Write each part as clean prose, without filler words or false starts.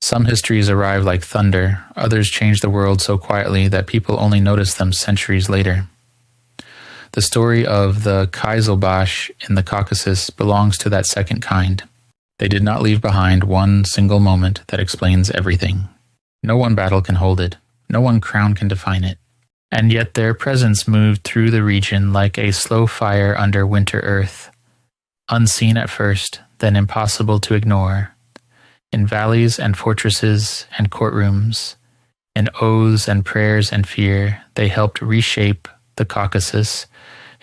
Some histories arrive like thunder, others change the world so quietly that people only notice them centuries later. The story of the Kyzylbash in the Caucasus belongs to that second kind. They did not leave behind one single moment that explains everything. No one battle can hold it. No one crown can define it. And yet their presence moved through the region like a slow fire under winter earth, unseen at first, then impossible to ignore. In valleys and fortresses and courtrooms, in oaths and prayers and fear, they helped reshape the Caucasus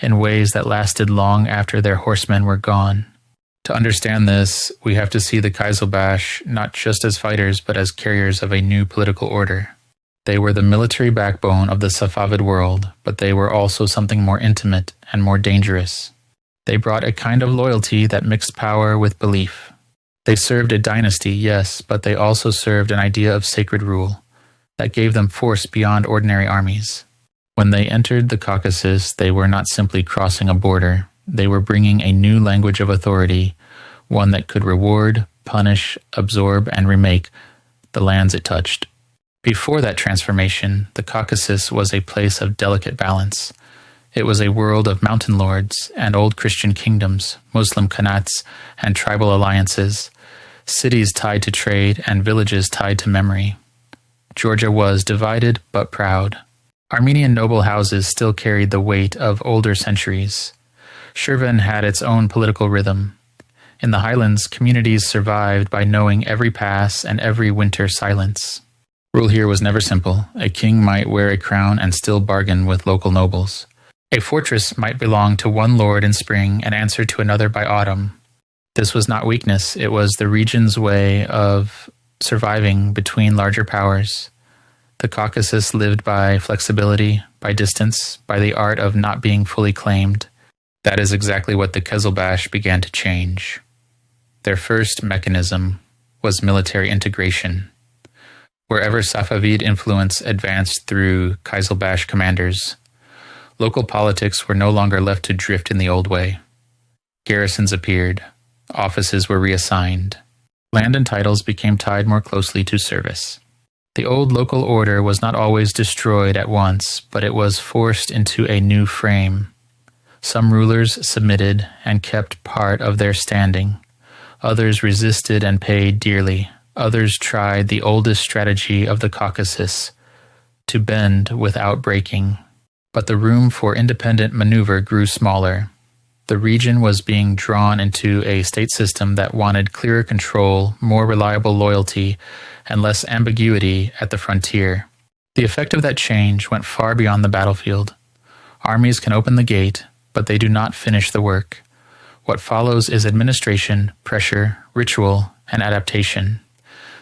in ways that lasted long after their horsemen were gone. To understand this, we have to see the Kyzylbash not just as fighters but as carriers of a new political order. They were the military backbone of the Safavid world, but they were also something more intimate and more dangerous. They brought a kind of loyalty that mixed power with belief. They served a dynasty, yes, but they also served an idea of sacred rule that gave them force beyond ordinary armies. When they entered the Caucasus, they were not simply crossing a border. They were bringing a new language of authority, one that could reward, punish, absorb, and remake the lands it touched. Before that transformation, the Caucasus was a place of delicate balance. It was a world of mountain lords and old Christian kingdoms, Muslim khanats and tribal alliances, cities tied to trade and villages tied to memory. Georgia was divided but proud. Armenian noble houses still carried the weight of older centuries. Shirvan had its own political rhythm. In the highlands, communities survived by knowing every pass and every winter silence. Rule here was never simple. A king might wear a crown and still bargain with local nobles. A fortress might belong to one lord in spring and answer to another by autumn. This was not weakness, it was the region's way of surviving between larger powers. The Caucasus lived by flexibility, by distance, by the art of not being fully claimed. That is exactly what the Kyzylbash began to change. Their first mechanism was military integration. Wherever Safavid influence advanced through Kyzylbash commanders, local politics were no longer left to drift in the old way. Garrisons appeared, offices were reassigned, land and titles became tied more closely to service. The old local order was not always destroyed at once, but it was forced into a new frame. Some rulers submitted and kept part of their standing. Others resisted and paid dearly. Others tried the oldest strategy of the Caucasus, to bend without breaking. But the room for independent maneuver grew smaller. The region was being drawn into a state system that wanted clearer control, more reliable loyalty, and less ambiguity at the frontier. The effect of that change went far beyond the battlefield. Armies can open the gate, but they do not finish the work. What follows is administration, pressure, ritual, and adaptation.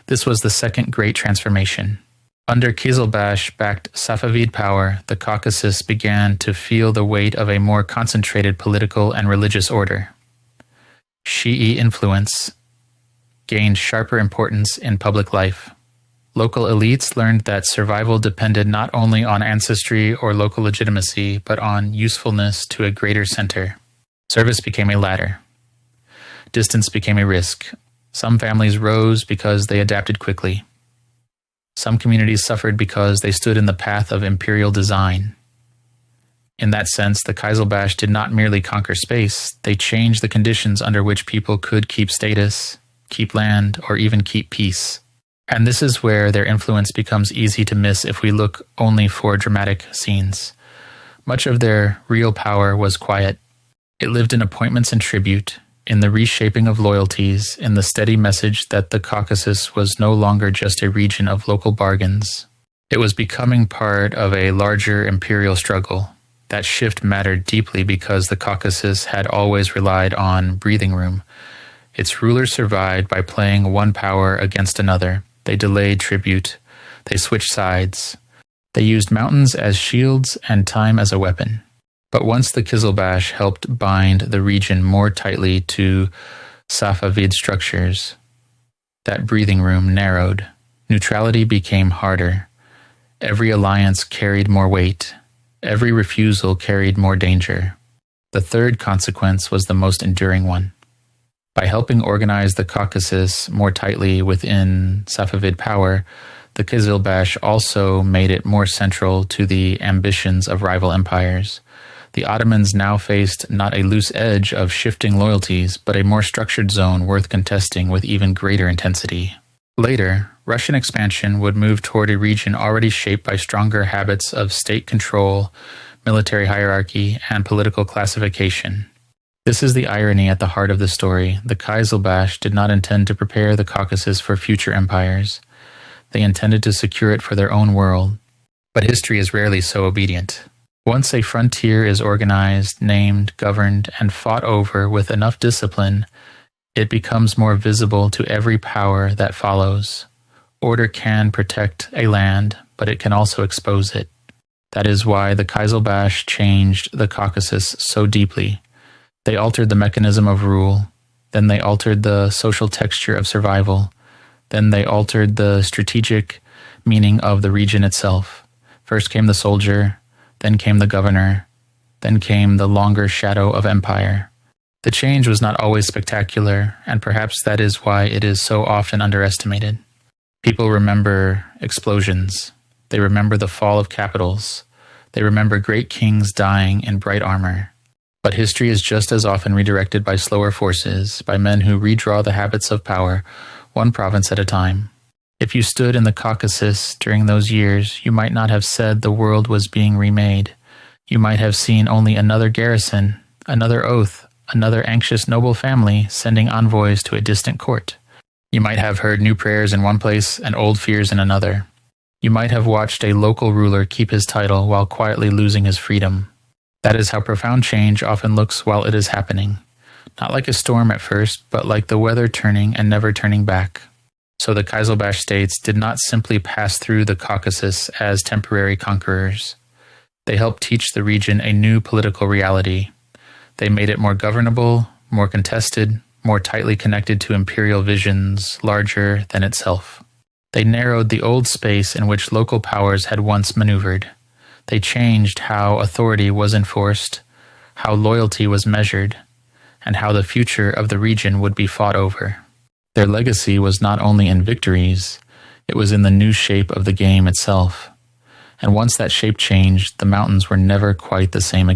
This was the second great transformation. Under Kyzylbash-backed Safavid power, the Caucasus began to feel the weight of a more concentrated political and religious order. Shi'i influence gained sharper importance in public life. Local elites learned that survival depended not only on ancestry or local legitimacy, but on usefulness to a greater center. Service became a ladder. Distance became a risk. Some families rose because they adapted quickly. Some communities suffered because they stood in the path of imperial design. In that sense, the Kyzylbash did not merely conquer space, they changed the conditions under which people could keep status, keep land, or even keep peace. And this is where their influence becomes easy to miss if we look only for dramatic scenes. Much of their real power was quiet. It lived in appointments and tribute, in the reshaping of loyalties, in the steady message that the Caucasus was no longer just a region of local bargains. It was becoming part of a larger imperial struggle. That shift mattered deeply because the Caucasus had always relied on breathing room. Its rulers survived by playing one power against another. They delayed tribute. They switched sides. They used mountains as shields and time as a weapon. But once the Kyzylbash helped bind the region more tightly to Safavid structures, that breathing room narrowed. Neutrality became harder. Every alliance carried more weight. Every refusal carried more danger. The third consequence was the most enduring one. By helping organize the Caucasus more tightly within Safavid power, the Kyzylbash also made it more central to the ambitions of rival empires. The Ottomans now faced not a loose edge of shifting loyalties, but a more structured zone worth contesting with even greater intensity. Later, Russian expansion would move toward a region already shaped by stronger habits of state control, military hierarchy, and political classification. This is the irony at the heart of the story. The Kyzylbash did not intend to prepare the Caucasus for future empires. They intended to secure it for their own world. But history is rarely so obedient. Once a frontier is organized, named, governed, and fought over with enough discipline, it becomes more visible to every power that follows. Order can protect a land, but it can also expose it. That is why the Kyzylbash changed the Caucasus so deeply. They altered the mechanism of rule, then they altered the social texture of survival, then they altered the strategic meaning of the region itself. First came the soldier, then came the governor, then came the longer shadow of empire. The change was not always spectacular, and perhaps that is why it is so often underestimated. People remember explosions. They remember the fall of capitals. They remember great kings dying in bright armor. But history is just as often redirected by slower forces, by men who redraw the habits of power, one province at a time. If you stood in the Caucasus during those years, you might not have said the world was being remade. You might have seen only another garrison, another oath, another anxious noble family sending envoys to a distant court. You might have heard new prayers in one place and old fears in another. You might have watched a local ruler keep his title while quietly losing his freedom. That is how profound change often looks while it is happening. Not like a storm at first, but like the weather turning and never turning back. So the Kyzylbash states did not simply pass through the Caucasus as temporary conquerors. They helped teach the region a new political reality. They made it more governable, more contested, more tightly connected to imperial visions larger than itself. They narrowed the old space in which local powers had once maneuvered. They changed how authority was enforced, how loyalty was measured, and how the future of the region would be fought over. Their legacy was not only in victories, it was in the new shape of the game itself. And once that shape changed, the mountains were never quite the same again.